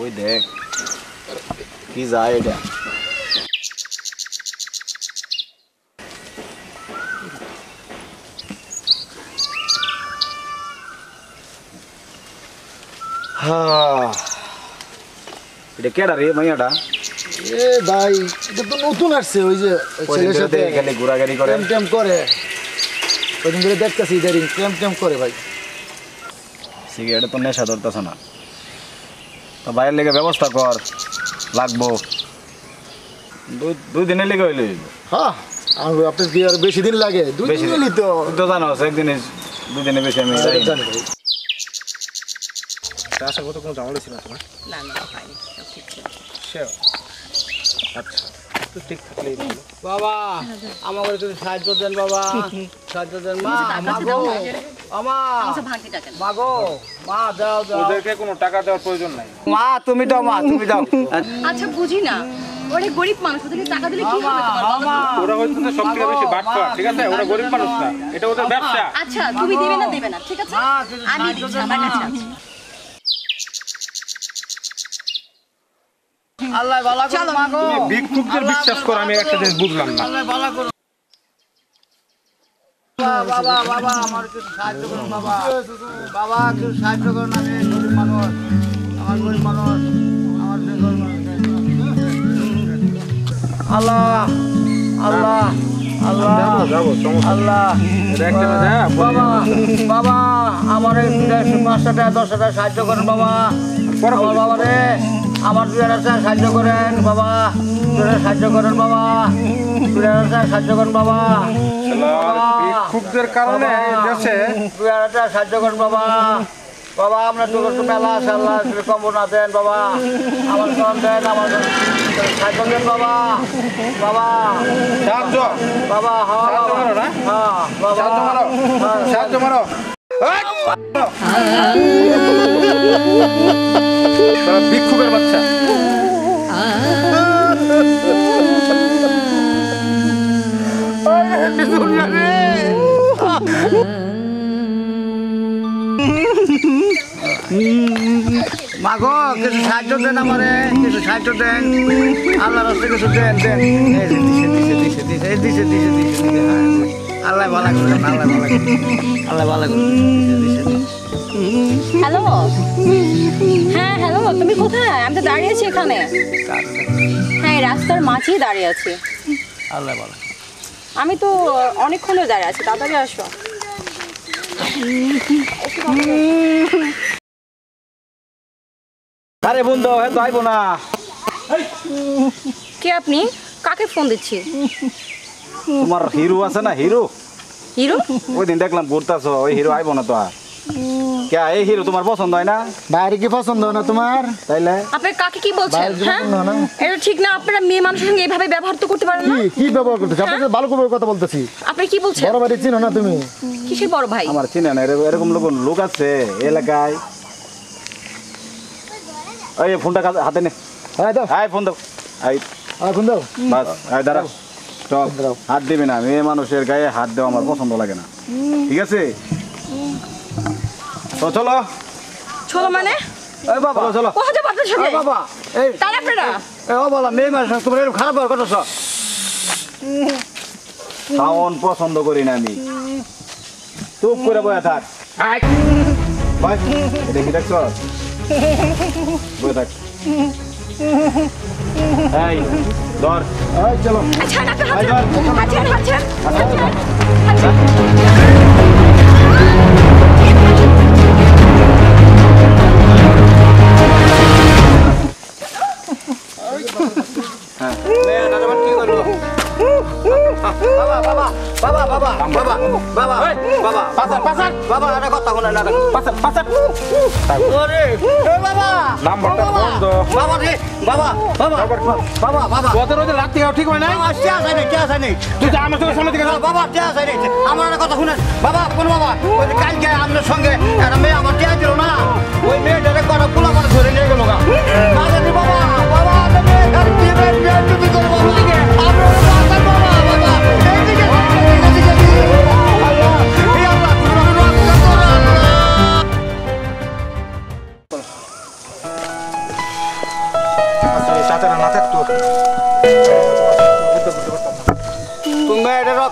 ওই দেখ কি যায় এটা। এটা কেডা রে মাইয়াটা? এ ভাই এটা তো নতুন আসছে, ওই যে ছেলের সাথে এখানে ঘোরাঘুরি করে টেম করে ওইদিন ধরে দেখতেছি ইদারিং টেম করে ভাই। সিগারেটে তো নেশা ধরতেছে না, তো বাইরের লেগে ব্যবস্থা কর, লাগবো 2 দিনের লেগে হইলে। হ্যাঁ আপনার কি আর বেশি দিন লাগে? 2 দিন হইলি তো। তো জানো একদিনে 2 দিনে বেশি আমি জানি ভাই। আশা করতে কোনো ঝামেলা ছিল না তোমার? না না হয়নি, সব ঠিক ছিল। আচ্ছা তো ঠিক থাকলেই ভালো। বাবা আমাকে একটু সাহায্য দেন বাবা, সাহায্য দেন। মা মাগো আমা ভাঙতি টাকা মাগো মা দাও দাও। ওদেরকে কোনো টাকা দেওয়ার প্রয়োজন নাই। মা তুমি দাও, মা তুমি দাও। আচ্ছা বুঝি না, ওরা গরিব মানুষ, ওদেরকে টাকা দিলে কি হবে তোমার বলো তো? ওরা হচ্ছে না সব থেকে বেশি বাটপার, ঠিক আছে? ওরা গরিব মানুষ না, এটা ওদের ব্যবসা। আচ্ছা তুমি দিবে না দেবে না, ঠিক আছে আমি দিচ্ছি, আমার কাছে আছে। আল্লাহ ভালো করো মাগো। তুমি ভিক্ষুকদের বিশ্বাস করো, আমি একটা জিনিস বুঝলাম না। আল্লাহ ভালো করো। বাবা বাবা আমার একটু সাহায্য করুন বাবা, বাবা একটু সাহায্য করুন। আমি গরিব মানুষ, আমার গরিব মানুষ, আমার গরিব মানুষ। আল্লাহ আল্লাহ আল্লাহ যাবো সমস্যা আল্লাহ বাবা বাবা আমার এই 5 টাকা 10 টাকা সাহায্য করেন বাবা। আমার বাবা রে আমার 2000 টাকা সাহায্য করেন বাবা, 2000 সাহায্য করেন বাবা, 2000 টাকা সাহায্য করেন বাবা। ভিক্ষুকদের কারণে এই দেশে 2000 টাকা সাহায্য করেন বাবা। বাবা আমরা তো একটু মেলা আছে, আল্লাহ কম না দেন বাবা, আমার কম দেন, আমার সাহায্য দেন বাবা। বাবা সাহায্য বাবা হ্যাঁ সাহায্য করো না? হ্যাঁ বাবা সাহায্য মারো, সাহায্য মারো। তারা ভিক্ষুকের বাচ্চা। মাগো কিছু সাহায্য দেন, আমারে কিছু সাহায্য দেন, আল্লাহ রাস্তায় কিছু দেন দেন। এই যে দিছে দিছে দিছে দিছে এই দিছে দিছে দিছে দিছে। হ্যাঁ, আল্লাহ ভালো করুন, আল্লাহ ভালো করুন, আল্লাহ ভালো করুন। দিছে দিছে। হ্যালো, হ্যাঁ হ্যালো, তুমি কোথায়? আমি তো দাঁড়িয়ে আছি এখানে। হ্যাঁ রাস্তার মাঝেই দাঁড়িয়ে আছি। আল্লাহ ভালো। আমি তো অনেকক্ষণ ধরে দাঁড়িয়ে আছি, তাড়াতাড়ি আসো। আরে বন্ধু হ্যাঁ তো আইবো না। কে আপনি? কাকে ফোন দিচ্ছি? তোমার হিরো আছে না, হিরো? হিরো? ওই দিন দেখলাম ঘুরতেছো, ওই হিরো আইবো না তো আর। কে এই হিরো তোমার পছন্দ হয় না? বাইরে কি পছন্দ না তোমার? তাইলে আপনি কাকে কি বলছেন? হ্যাঁ এটা ঠিক না, আপনারা মেয়ে মানুষের সঙ্গে এইভাবে ব্যবহার তো করতে পারেন না। কি ব্যবহার করতেছি? আপনাকে ভালো করে কথা বলতেছি। আপনি কি বলছেন? বড় বাড়ি চিনো না তুমি? কিসের বড় ভাই? আমার চিনে না, এরকম লোক আছে এলাকায়। ওই ফোনটা হাতে নে, হ্যাঁ দাও, আয় ফোন দাও, আই এখন দাও। বাস আয় দাঁড়া। চল হাত দিবি না, মেয়ে মানুষের গায়ে হাত দেওয়া আমার পছন্দ লাগে না, ঠিক আছে? তো চলো চলো মানে? এই বাবা চলো চলো। কোথায় যাবো আপনার সাথে? বাবা এই তাই আপনারা ও বলা মেয়ে মানুষ তোমার এরকম খারাপ ব্যবহার করতেছ। খাওন পছন্দ করি না আমি, চুপ করে বয়ে থাক। ভাই দেখি দেখছ, বয়ে থাক। এই ধর, এই চলো। আচ্ছা না আপনার আয় হাত ধর। আচ্ছা আচ্ছা বাবা বাবা বাবা বাবা বাবা বাবা বাবা পাসার পাসার বাবা এটা কথা বলে না পাসার পাসার ওরে এ বাবা নাম্বারটা বন্ধ। বাবা রে বাবা বাবা বাবা বাবা ওদের ওদের রাত থেকে ঠিক হয় না? কে আছে নি কে আছে নি তুই যা আমার সঙ্গে সামনে থেকে যা। বাবা কে আছে নি আমার একটা কথা শুনেন বাবা কোন বাবা ওই যে কালকে আপনার সঙ্গে একটা মেয়ে আমার কে দিল না ওই মেয়েটারে কটা পোলা করে ধরে নিয়ে গেল গা বাবা রে বাবা বাবা আমি মেয়ে আর কি মেয়ে তুমি করো বাবা আমরা বাবা বাবা বাবা এইদিকে এইদিকে আল্লাহ এই আল্লাহ তুমি রক্ষা করো আল্লাহ।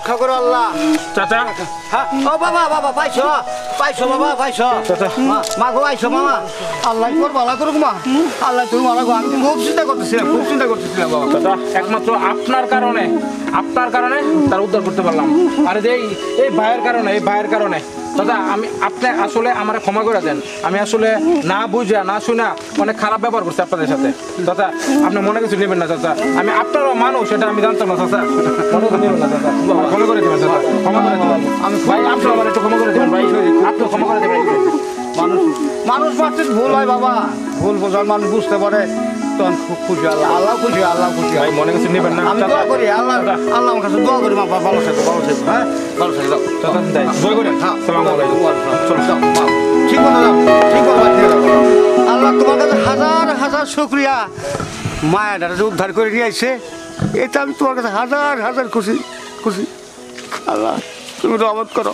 রক্ষা করো আল্লাহ। চাচা হ্যাঁ ও বাবা বাবা পাইছো পাইছো বাবা পাইছো চাচা। মা গো পাইছো মামা আল্লাহ তোর ভালো করুক মা আল্লাহ তোর ভালো করুক। আমি তো খুব চিন্তা করতেছিলাম বাবা। চাচা একমাত্র আপনার কারণে তার উদ্ধার করতে পারলাম। আর এই ভাইয়ের কারণে দাদা আপনি আসলে আমার ক্ষমা করে দেন। আমি আসলে না বুঝা না শুনা অনেক খারাপ ব্যবহার করছি আপনাদের সাথে। দাদা আপনি মনে কিছু নেবেন না চাচা, আমি আপনারও মানুষ সেটা আমি জানতাম না চাচা, মনে কিছু নেবেন না চাচা, ক্ষমা করে দেবেন চাচা, ক্ষমা করে দেবেন। আমি ভাই আপনি আমার একটু ক্ষমা করে দেবেন ভাই, আপনি ক্ষমা করে দেবেন। মানুষ মাত্র ভুল হয় বাবা, ভুল বোঝার মানুষ বুঝতে পারে তখন খুব খুশি আল্লাহ খুশি ভাই মনে কিছু নেবেন না। আমি দোয়া করি আল্লাহ আমার কাছে দোয়া করি মা ভালো থাকো হ্যাঁ ভালো থাকো চাচা যাই দোয়া করেন। হ্যাঁ আসসালামু আলাইকুম। ঠিক মতো যাও ঠিক মতো আল্লাহ তোমার কাছে হাজার হাজার শুক্রিয়া মায়াটা যে উদ্ধার করে নিয়ে আসছে এটা আমি তোমার কাছে হাজার হাজার খুশি আল্লাহ তুমি রহমত করো।